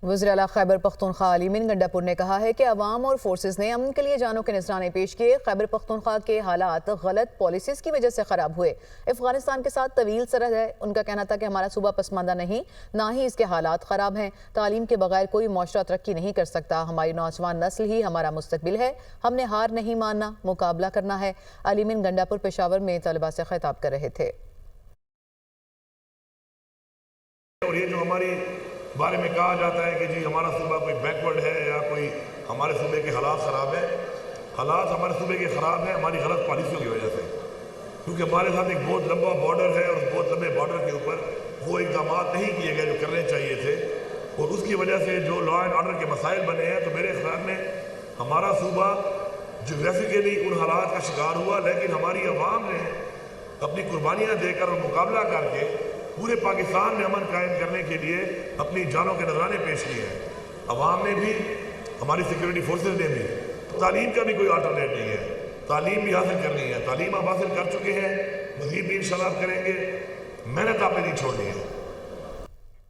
وزیر اعلیٰ خیبر پختونخوا علیمن گنڈاپور نے کہا ہے کہ عوام اور فورسز نے امن کے لیے جانوں کے نذرانے پیش کیے۔ خیبر پختونخوا کے حالات غلط پالیسیز کی وجہ سے خراب ہوئے۔ افغانستان کے ساتھ طویل سرحد ہے۔ ان کا کہنا تھا کہ ہمارا صوبہ پسماندہ نہیں، نہ ہی اس کے حالات خراب ہیں۔ تعلیم کے بغیر کوئی معاشرہ ترقی نہیں کر سکتا۔ ہماری نوجوان نسل ہی ہمارا مستقبل ہے۔ ہم نے ہار نہیں ماننا، مقابلہ کرنا ہے۔ علیمن گنڈاپور پشاور میں طلباء سے خطاب کر رہے تھے۔ اور یہ جو ہماری بارے میں کہا جاتا ہے کہ جی ہمارا صوبہ کوئی بیکورڈ ہے یا کوئی ہمارے صوبے کے حالات خراب ہیں، حالات ہمارے صوبے کے خراب ہیں ہماری غلط پالیسیوں کی وجہ سے، کیونکہ ہمارے ساتھ ایک بہت لمبا بارڈر ہے اور اس بہت لمبے بارڈر کے اوپر وہ اقدامات نہیں کیے گئے جو کرنے چاہیے تھے، اور اس کی وجہ سے جو لا اینڈ آرڈر کے مسائل بنے ہیں۔ تو میرے خیال میں ہمارا صوبہ جغرافیکلی ان حالات کا شکار ہوا، لیکن ہماری عوام نے اپنی قربانیاں دے کر اور مقابلہ کر کے پورے پاکستان میں امن قائم کرنے کے لیے اپنی جانوں کے نذرانے پیش کیے ہیں۔ عوام نے بھی، ہماری سیکیورٹی فورسز نے بھی۔ تعلیم کا بھی کوئی آلٹرنیٹ نہیں ہے، تعلیم بھی حاصل کرنی ہے، تعلیم آپ حاصل کر چکے ہیں، مزید بھی انشاءاللہ کریں گے، محنت آپ نے نہیں چھوڑنی ہے۔